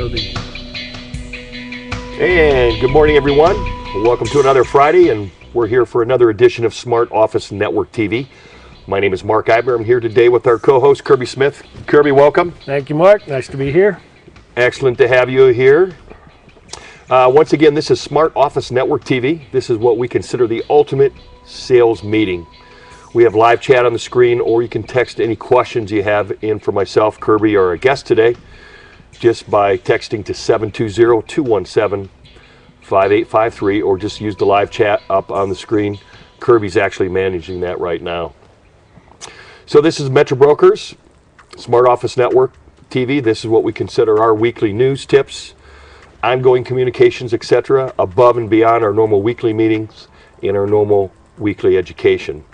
And good morning, everyone. Welcome to another Friday, and we're here for another edition of Smart Office Network TV. My name is Mark Eibler. I'm here today with our co-host, Kirby Smith. Kirby, welcome. Thank you, Mark. Nice to be here. Excellent to have you here. Once again, this is Smart Office Network TV. This is what we consider the ultimate sales meeting. We have live chat on the screen, or you can text any questions you have in for myself, Kirby, or a guest today, just by texting to 720-217-5853, or just use the live chat up on the screen. Kirby's actually managing that right now. So this is Metro Brokers, Smart Office Network TV. This is what we consider our weekly news, tips, ongoing communications, etc., above and beyond our normal weekly meetings and our normal weekly education.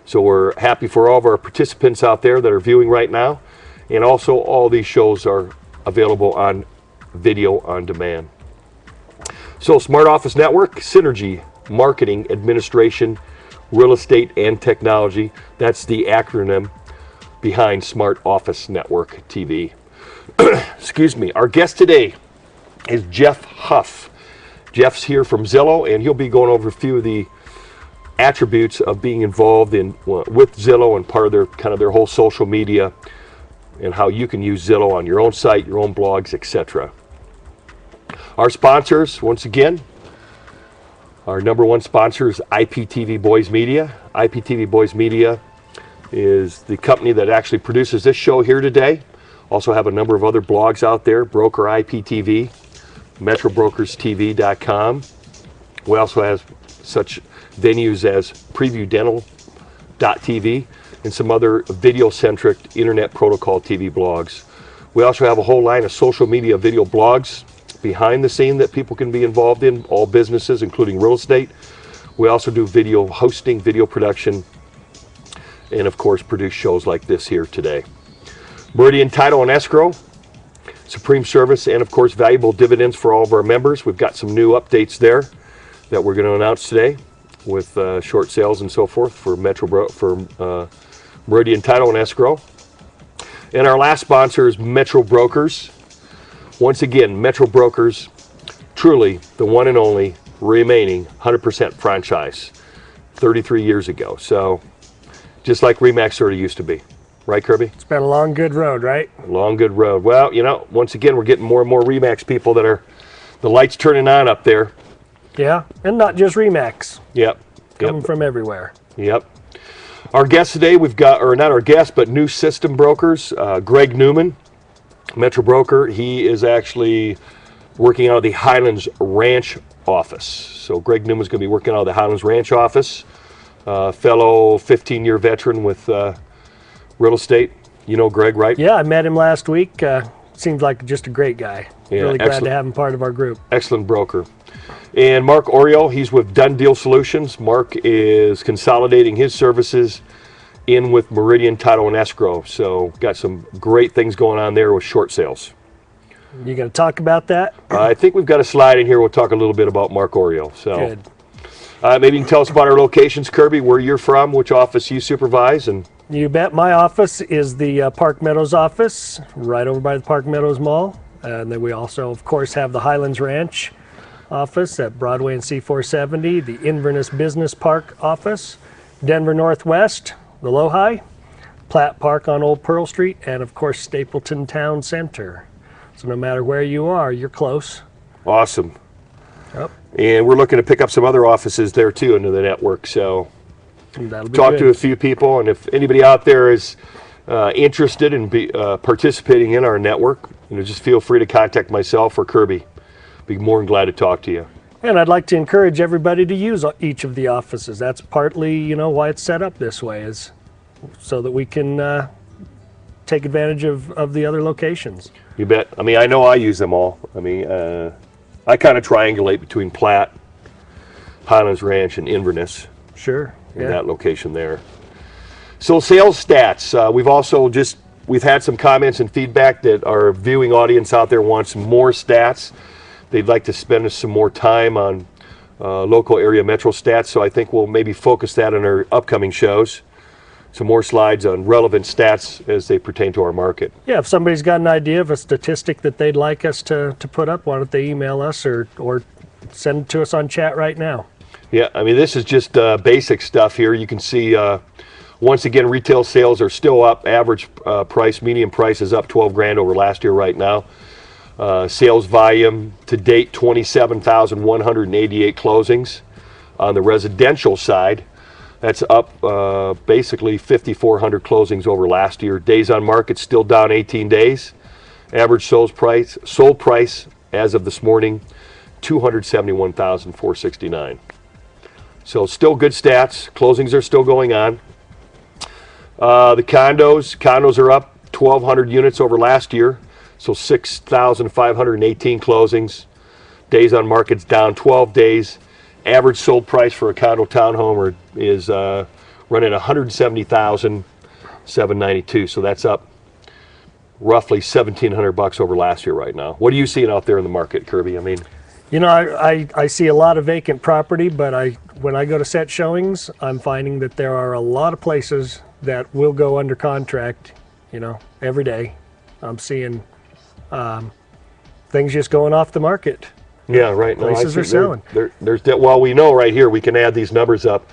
So we're happy for all of our participants out there that are viewing right now, and also all these shows are available on video on demand. So Smart Office Network, synergy, marketing, administration, real estate, and technology. That's the acronym behind Smart Office Network TV. Excuse me. Our guest today is Jeff Huff. Jeff's here from Zillow, and he'll be going over a few of the attributes of being involved in with Zillow and part of their whole social media, and how you can use Zillow on your own site, your own blogs, etc. Our sponsors, once again, our number one sponsor is IPTV Boys Media. IPTV Boys Media is the company that actually produces this show here today. Also have a number of other blogs out there, Broker IPTV, MetroBrokersTV.com. We also have such venues as PreviewDental.tv and some other video-centric Internet Protocol TV blogs. We also have a whole line of social media video blogs behind the scene that people can be involved in, all businesses, including real estate. We also do video hosting, video production, and of course produce shows like this here today. Meridian Title and Escrow, Supreme Service, and of course valuable dividends for all of our members. We've got some new updates there that we're going to announce today with short sales and so forth for Meridian Title and Escrow. And our last sponsor is Metro Brokers. Once again, Metro Brokers, truly the one and only remaining 100% franchise 33 years ago. So just like RE/MAX sort of used to be. Right, Kirby? It's been a long, good road, right? A long, good road. Well, you know, once again, we're getting more and more RE/MAX people that are, the lights turning on up there. Yeah, and not just RE/MAX. Yep. Coming from everywhere. Yep. Our guest today, we've got, or not our guest, but new system brokers, Greg Newman, Metro Broker. He is actually working out of the Highlands Ranch office. So Greg Newman's going to be working out of the Highlands Ranch office. Fellow 15-year veteran with real estate. You know Greg, right? Yeah, I met him last week. Seems like just a great guy. Yeah, really glad to have him part of our group. Excellent broker. And Mark Oriel, he's with Done Deal Solutions. Mark is consolidating his services in with Meridian Title and Escrow. So got some great things going on there with short sales. You going to talk about that? I think we've got a slide in here. We'll talk a little bit about Mark Oriel. So good. Maybe you can tell us about our locations, Kirby, where you're from, which office you supervise. And you bet. My office is the Park Meadows office, right over by the Park Meadows Mall. And then we also, of course, have the Highlands Ranch office at Broadway and C470, the Inverness Business Park office, Denver Northwest, the Lowhigh, Platt Park on Old Pearl Street, and of course Stapleton Town Center. So no matter where you are, you're close. Awesome. Yep. And we're looking to pick up some other offices there too into the network. So talk to a few people, and if anybody out there is interested in participating in our network, just feel free to contact myself or Kirby. Be more than glad to talk to you. And I'd like to encourage everybody to use each of the offices. That's partly, why it's set up this way, is so that we can take advantage of the other locations. You bet. I mean, I know I use them all. I mean, I kind of triangulate between Platt, Highlands Ranch, and Inverness. Sure. In that location there. So sales stats. We've had some comments and feedback that our viewing audience out there wants more stats. They'd like to spend some more time on local area metro stats, so I think we'll maybe focus that on our upcoming shows. some more slides on relevant stats as they pertain to our market. Yeah, if somebody's got an idea of a statistic that they'd like us to put up, why don't they email us or send it to us on chat right now? Yeah, I mean, this is just basic stuff here. You can see, once again, retail sales are still up. Average price, median price is up 12 grand over last year right now. Sales volume to date, 27,188 closings. On the residential side, that's up basically 5,400 closings over last year. Days on market still down 18 days. Average sold price as of this morning, 271,469. So still good stats. Closings are still going on. The condos are up 1,200 units over last year. So 6,518 closings. Days on market's down 12 days. Average sold price for a condo townhome is running $170,792. So that's up roughly $1,700 over last year right now. What are you seeing out there in the market, Kirby? I mean, you know, I see a lot of vacant property, but when I go to set showings, I'm finding that there are a lot of places that will go under contract, you know, every day. I'm seeing things just going off the market. Yeah, right now Places are selling. Well, we know right here, we can add these numbers up.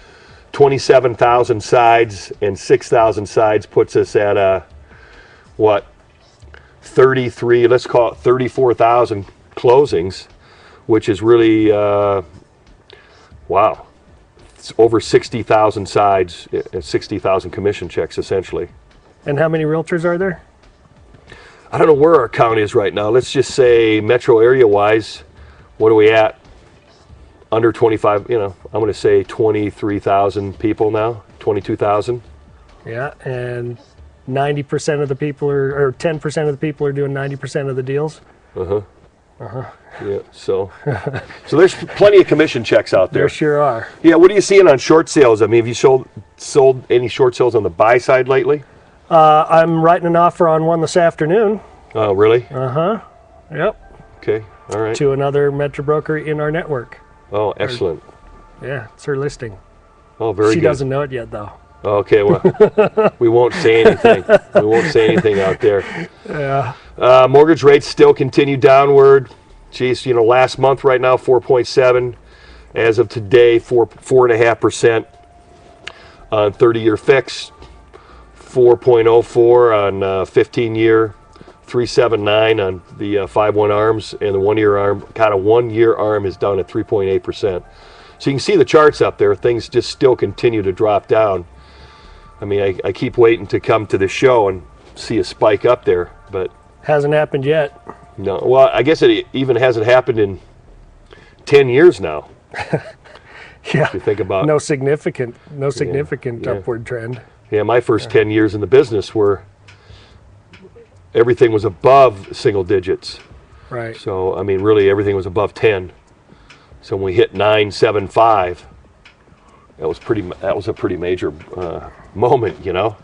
27,000 sides and 6,000 sides puts us at what? 33, let's call it 34,000 closings, which is really, wow. It's over 60,000 sides and 60,000 commission checks, essentially. And how many realtors are there? I don't know where our count is right now. Let's just say metro area-wise, what are we at? Under 25, you know, I'm going to say 23,000 people now, 22,000. Yeah, and 90% of the people or 10% of the people are doing 90% of the deals. Yeah, so there's plenty of commission checks out there. There sure are. Yeah, what are you seeing on short sales? I mean, have you sold any short sales on the buy side lately? I'm writing an offer on one this afternoon. Oh, really? Yep. Okay, all right. To another Metro broker in our network. Oh, excellent. Yeah, it's her listing. Oh, very good. She doesn't know it yet, though. Okay, well, we won't say anything. We won't say anything out there. Yeah. Mortgage rates still continue downward. Geez, you know, last month right now, 4.7. As of today, 4.5% on 30-year fix, 4.04 on 15-year, 3.79 on the 5/1 arms, and the 1-year arm. Kind of 1-year arm is down at 3.8%. So you can see the charts up there. Things just still continue to drop down. I mean, I keep waiting to come to the show and see a spike up there, but hasn't happened yet. No. Well, I guess it even hasn't happened in 10 years now. Yeah. If you think about no significant upward trend. Yeah, my first 10 years in the business were everything was above single digits. Right. So, I mean, really everything was above 10. So when we hit 9.75, that was a pretty major moment, you know.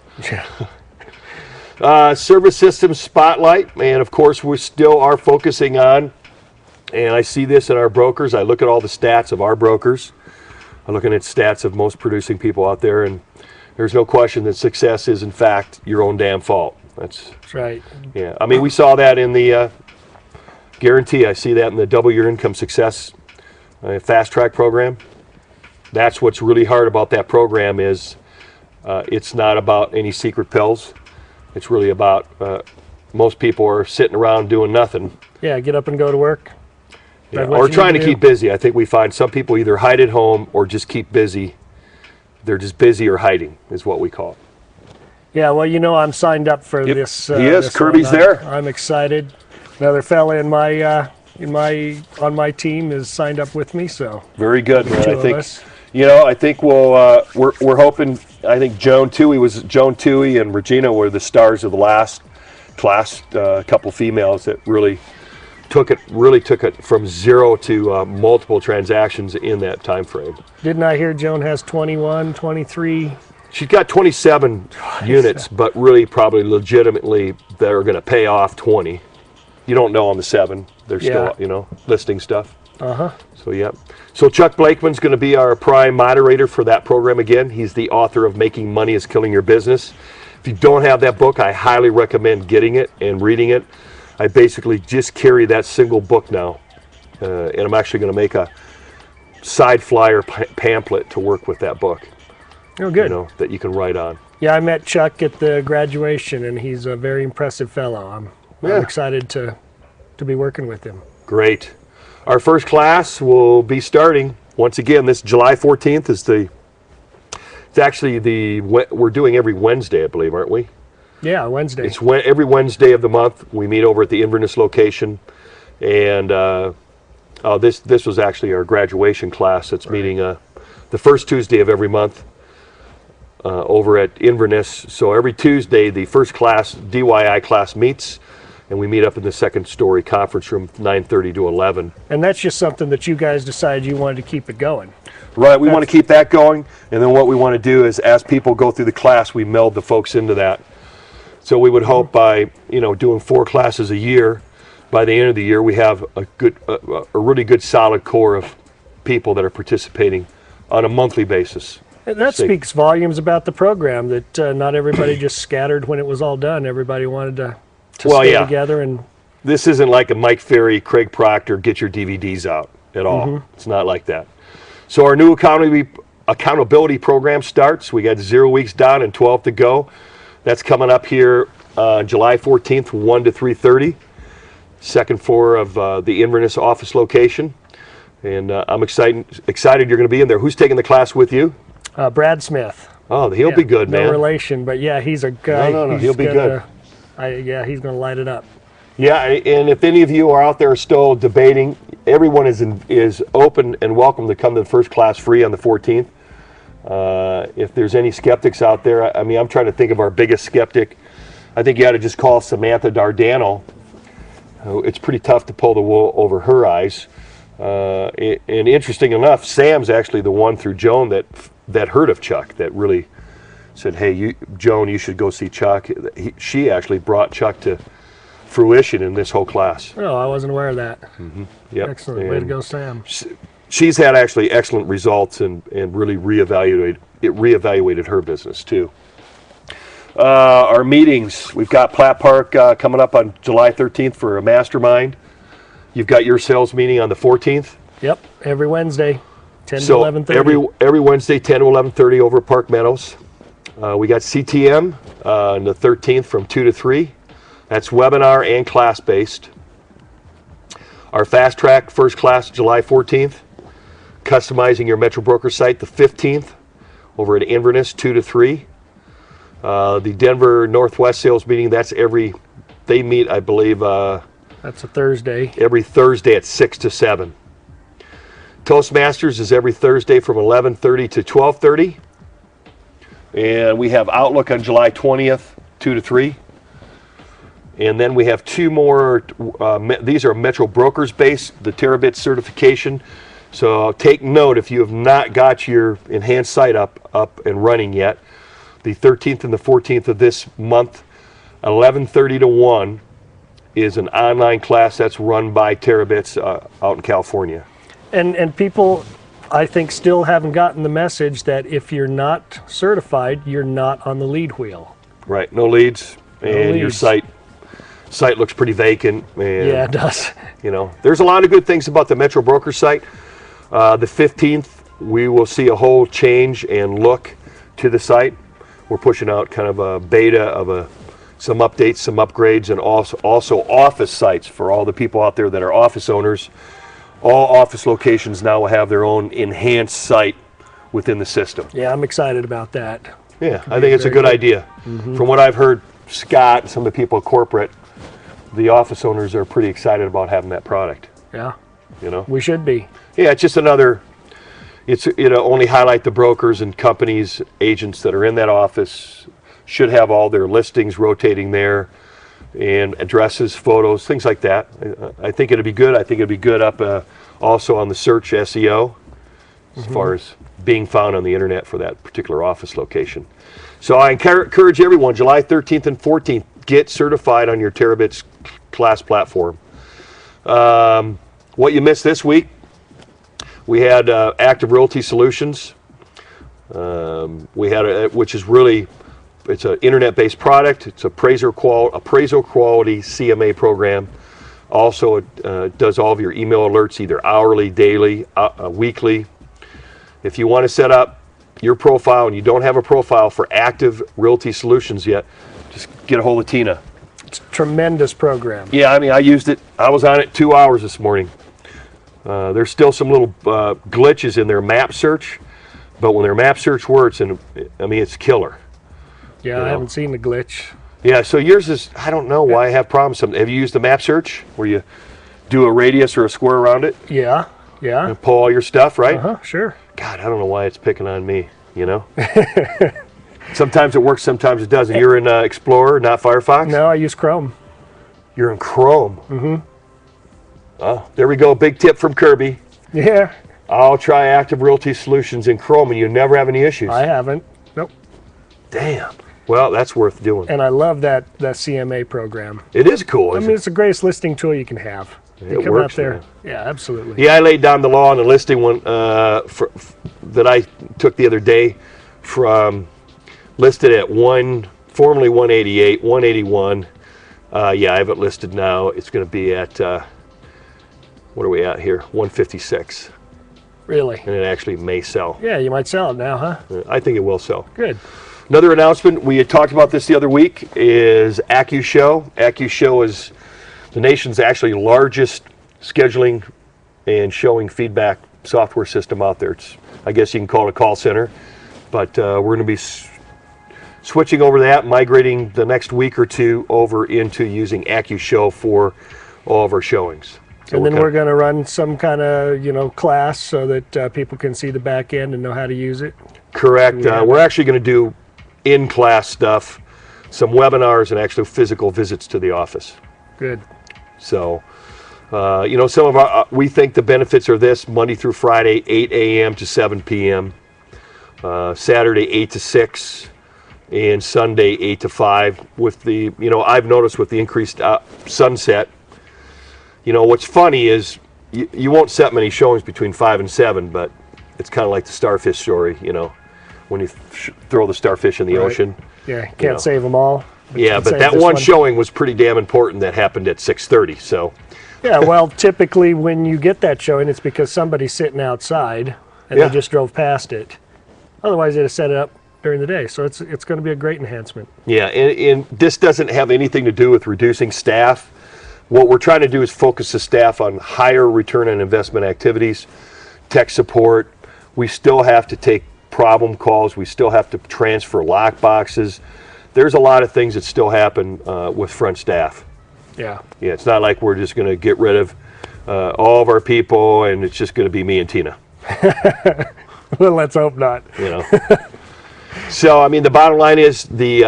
Yeah. Service systems spotlight, and of course we still are focusing on, and I see this in our brokers. I look at all the stats of our brokers. I'm looking at stats of most producing people out there, and there's no question that success is in fact your own damn fault. That's right. Yeah, I mean, we saw that in the guarantee. I see that in the Double Your Income Success fast track program. That's what's really hard about that program is it's not about any secret pills. It's really about most people are sitting around doing nothing. Yeah, get up and go to work. Yeah, or trying to keep busy. I think we find some people either hide at home or just keep busy. They're just busy or hiding is what we call it. Yeah, well, you know, I'm signed up for this. Yes, this Kirby's one. there. I'm excited. Another fella on my team is signed up with me. So very good, man. Two I think of us. you know. I think we're hoping. I think Joan Toohey and Regina were the stars of the last class. A couple females that really took it from zero to multiple transactions in that time frame. Didn't I hear Joan has 21, 23? She's got 27 units, but really probably legitimately that are going to pay off 20. You don't know on the 7. They're still, you know, listing stuff. So, yep. So Chuck Blakeman's going to be our prime moderator for that program again. He's the author of Making Money is Killing Your Business. If you don't have that book, I highly recommend getting it and reading it. I basically just carry that single book now. And I'm actually going to make a side flyer pamphlet to work with that book. Oh, good. You know, that you can write on. Yeah, I met Chuck at the graduation, and he's a very impressive fellow. I'm excited to be working with him. Great. Our first class will be starting, once again, this July 14th is it's actually we're doing every Wednesday, I believe, aren't we? Yeah, Wednesday. It's every Wednesday of the month. We meet over at the Inverness location. And this was actually our graduation class that's meeting the first Tuesday of every month over at Inverness. So every Tuesday, the first class, DYI class meets, and we meet up in the second story conference room, 9:30 to 11. And that's just something that you guys decided you wanted to keep it going. Right, we want to keep that going, and then what we want to do is, as people go through the class, we meld the folks into that. So we would hope by, doing 4 classes a year, by the end of the year, we have a really good solid core of people that are participating on a monthly basis. And that speaks volumes about the program, that not everybody just scattered when it was all done. Everybody wanted to stay together. And this isn't like a Mike Ferry, Craig Proctor, get your DVDs out at all. It's not like that. So our new accountability program starts. We got 0 weeks down and 12 to go. That's coming up here July 14th, 1 to 3:30. Second floor of the Inverness office location. And I'm excited you're going to be in there. Who's taking the class with you? Brad Smith. Oh, he'll be good, man. No relation, but yeah, he's a guy. No, he'll be good. He's going to light it up. Yeah, and if any of you are out there still debating, everyone is open and welcome to come to the first class free on the 14th. If there's any skeptics out there, I mean, I'm trying to think of our biggest skeptic. I think you ought to just call Samantha Dardano. It's pretty tough to pull the wool over her eyes. And interesting enough, Sam's actually the one through Joan that heard of Chuck, that really said, hey, Joan, you should go see Chuck. She actually brought Chuck to fruition in this whole class. Oh, I wasn't aware of that. Yep. Excellent. Way to go, Sam. She's had actually excellent results and really reevaluated her business too. Our meetings, we've got Platt Park coming up on July 13th for a mastermind. You've got your sales meeting on the 14th. Yep, every Wednesday, 10 to 11:30. Every Wednesday, 10 to 11:30 over at Park Meadows. We got CTM on the 13th from 2 to 3. That's webinar and class-based. Our Fast Track first class, July 14th. Customizing your Metro Broker site, the 15th, over at Inverness, 2 to 3. The Denver Northwest sales meeting, they meet, I believe, that's a Thursday. Every Thursday at 6 to 7. Toastmasters is every Thursday from 11:30 to 12:30. And we have Outlook on July 20th, 2 to 3. And then we have 2 more, these are Metro Brokers based, the Terabit certification. So take note, if you have not got your enhanced site up and running yet, the 13th and the 14th of this month, 11:30 to 1, is an online class that's run by Terabits out in California. And people, I think, still haven't gotten the message that if you're not certified, you're not on the lead wheel. Right, no leads, and your site looks pretty vacant. And, yeah, it does. There's a lot of good things about the Metro Broker site. The 15th, we will see a whole change and look to the site. We're pushing out kind of a beta of some updates, some upgrades, and also office sites for all the people out there that are office owners. All office locations now will have their own enhanced site within the system. Yeah, I'm excited about that. Yeah, I think it's a good idea. From what I've heard, Scott and some of the people at corporate, the office owners are pretty excited about having that product. Yeah, we should be. Yeah, it's just it'll only highlight the brokers and companies, agents that are in that office, should have all their listings rotating there, and addresses, photos, things like that. I think it'll be good. I think it'll be good up also on the search SEO as far as being found on the internet for that particular office location. So I encourage everyone, July 13th and 14th, get certified on your Terabits class platform. What you missed this week, We had Active Realty Solutions. We had which is really, it's an internet-based product. It's appraisal quality CMA program. Also, it does all of your email alerts, either hourly, daily, weekly. If you want to set up your profile and you don't have a profile for Active Realty Solutions yet, just get a hold of Tina. It's a tremendous program. Yeah, I mean, I used it. I was on it 2 hours this morning. There's still some little glitches in their map search, but when their map search works, and I mean, it's killer. Yeah, I haven't seen the glitch. Yeah, so yours is, I don't know why I have problems. Have you used the map search where you do a radius or a square around it? Yeah, yeah. And pull all your stuff, right? Uh-huh, sure. God, I don't know why it's picking on me, you know? Sometimes it works, sometimes it doesn't. You're in Explorer, not Firefox? No, I use Chrome. You're in Chrome? Mm-hmm. Oh, there we go. Big tip from Kirby. Yeah. I'll try Active Realty Solutions in Chrome, and you never have any issues. I haven't. Nope. Damn. Well, that's worth doing. And I love that CMA program. It is cool. I mean, it's the greatest listing tool you can have. You come works, out there. man. Yeah, absolutely. Yeah, I laid down the law on the listing one that I took the other day from listed at formerly 188, 181. Yeah, I have it listed now. It's going to be at, what are we at here? 156. Really? And it actually may sell. Yeah, you might sell it now, huh? I think it will sell. Good. Another announcement, we had talked about this the other week, is AccuShow. AccuShow is the nation's actually largest scheduling and showing feedback software system out there. It's, I guess you can call it a call center, but we're going to be switching over that, migrating the next week or two over into using AccuShow for all of our showings. So and then we're going to run some kind of, class so that people can see the back end and know how to use it. Correct. We're actually going to do in-class stuff, some webinars, and actually physical visits to the office. Good. So, some of our, we think the benefits are this: Monday through Friday, 8 a.m. to 7 p.m., Saturday, 8 to 6, and Sunday, 8 to 5. With the, I've noticed with the increased sunset, what's funny is you won't set many showings between 5 and 7, but it's kind of like the starfish story, when you throw the starfish in the ocean. Yeah, can't save them all. Yeah, but that one showing was pretty damn important that happened at 6:30, so. Yeah, well, typically when you get that showing, it's because somebody's sitting outside and they just drove past it. Otherwise, they'd have set it up during the day, so it's going to be a great enhancement. Yeah, and this doesn't have anything to do with reducing staff. What we're trying to do is focus the staff on higher return on investment activities, tech support. We still have to take problem calls. We still have to transfer lock boxes. There's a lot of things that still happen with front staff. Yeah. Yeah, it's not like we're just going to get rid of all of our people and it's just going to be me and Tina. Well, let's hope not. So, I mean, the bottom line is the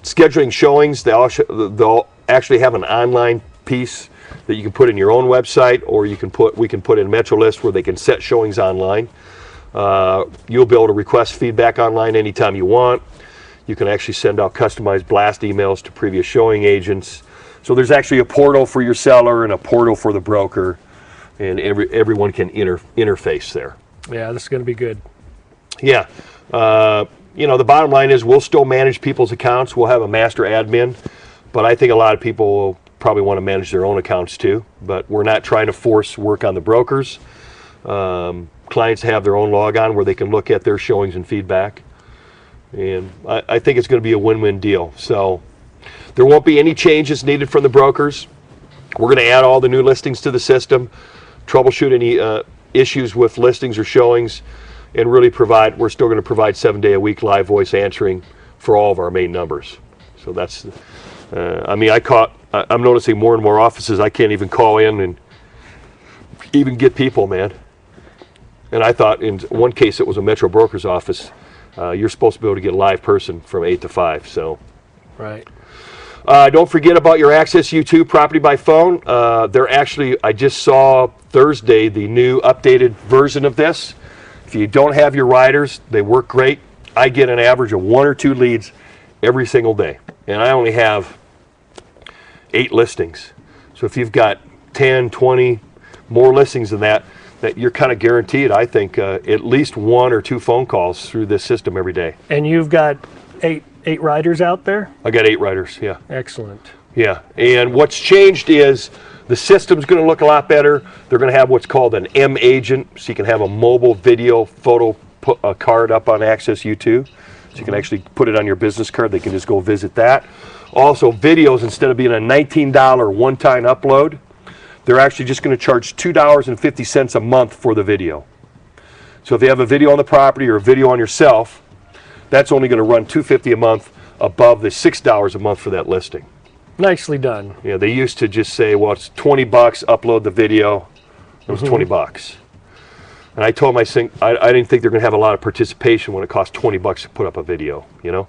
scheduling showings, they'll actually have an online piece that you can put in your own website, or we can put in MetroList where they can set showings online. You'll be able to request feedback online anytime you want. You can actually send out customized blast emails to previous showing agents. So there's actually a portal for your seller and a portal for the broker, and everyone can interface there. Yeah, this is going to be good. Yeah. The bottom line is we'll still manage people's accounts. We'll have a master admin, but I think a lot of people will probably want to manage their own accounts too. But we're not trying to force work on the brokers. Clients have their own logon where they can look at their showings and feedback. And I think it's going to be a win-win deal. So there won't be any changes needed from the brokers. We're going to add all the new listings to the system, troubleshoot any issues with listings or showings, and really we're still going to provide 7-day-a-week live voice answering for all of our main numbers. So that's, I'm noticing more and more offices I can't even call in and even get people, man. And I thought in one case it was a Metro Broker's office. You're supposed to be able to get a live person from 8 to 5. So, right. Don't forget about your Access U2 property by phone. I just saw Thursday the new updated version of this. If you don't have your riders, they work great. I get an average of 1 or 2 leads every single day, and I only have 8 listings. So if you've got 10, 20 more listings than that, that you're kind of guaranteed, I think, at least 1 or 2 phone calls through this system every day. And you've got eight riders out there? I got 8 riders, yeah. Excellent. Yeah, and what's changed is the system's going to look a lot better. They're going to have what's called an M agent, so you can have a mobile video photo card up on Access U2. So you can actually put it on your business card. They can just go visit that. Also, videos, instead of being a $19 one-time upload, they're actually just going to charge $2.50 a month for the video. So if you have a video on the property or a video on yourself, that's only going to run $2.50 a month above the $6 a month for that listing. Nicely done. Yeah, they used to just say, well, it's $20, upload the video. It was $20. And I told them, I didn't think they're going to have a lot of participation when it costs $20 to put up a video, you know?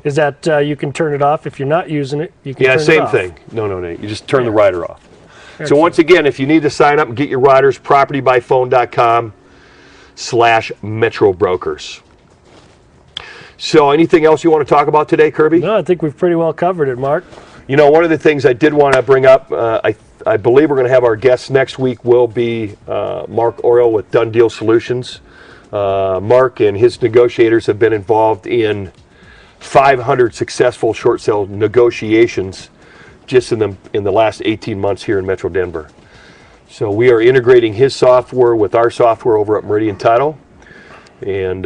Is that you can turn it off if you're not using it? You can Yeah, turn it same off. thing. No. You just turn the rider off. Excellent. So once again, if you need to sign up and get your riders, propertybyphone.com/Metro Brokers. So anything else you want to talk about today, Kirby? No, I think we've pretty well covered it, Mark. You know, one of the things I did want to bring up, I believe we're going to have our guest next week will be Mark Oriel with Done Deal Solutions. Mark and his negotiators have been involved in 500 successful short sale negotiations just in the last 18 months here in Metro Denver. So we are integrating his software with our software over at Meridian Title, and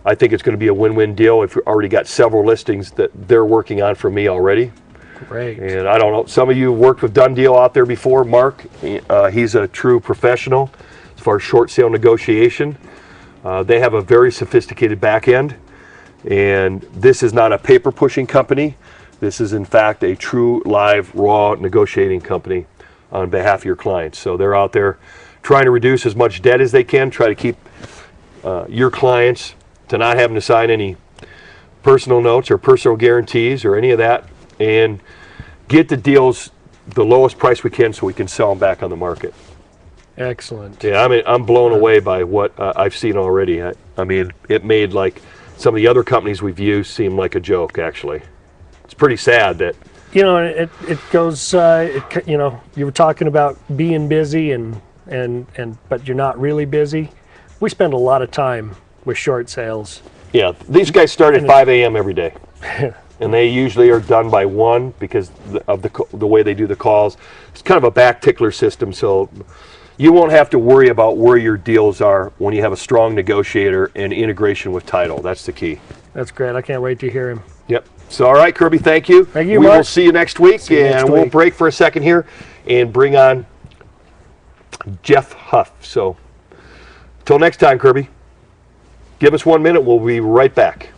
I think it's going to be a win-win deal. If you've already got several listings that they're working on for me already. Great. And I don't know, some of you worked with Done Deal out there before. Mark, he's a true professional as far as short sale negotiation. They have a very sophisticated back end, and this is not a paper pushing company. This is in fact a true live raw negotiating company on behalf of your clients. So they're out there trying to reduce as much debt as they can, try to keep your clients to not having to sign any personal notes or personal guarantees or any of that, and get the deals the lowest price we can so we can sell them back on the market. Excellent. Yeah, I mean, I'm blown away by what I've seen already. I mean, it made like some of the other companies we've used seem like a joke, actually. It's pretty sad that... You know, it goes, you know, you were talking about being busy but you're not really busy. We spend a lot of time with short sales. Yeah, these guys start at 5 a.m. every day. And they usually are done by 1 because of the way they do the calls. It's kind of a back tickler system, so you won't have to worry about where your deals are when you have a strong negotiator and integration with title. That's the key. That's great. I can't wait to hear him. Yep. So, all right, Kirby, thank you. Thank you, We Mark. will see you next week, we'll break for a second here and bring on Jeff Huff. So, till next time, Kirby, give us 1 minute. We'll be right back.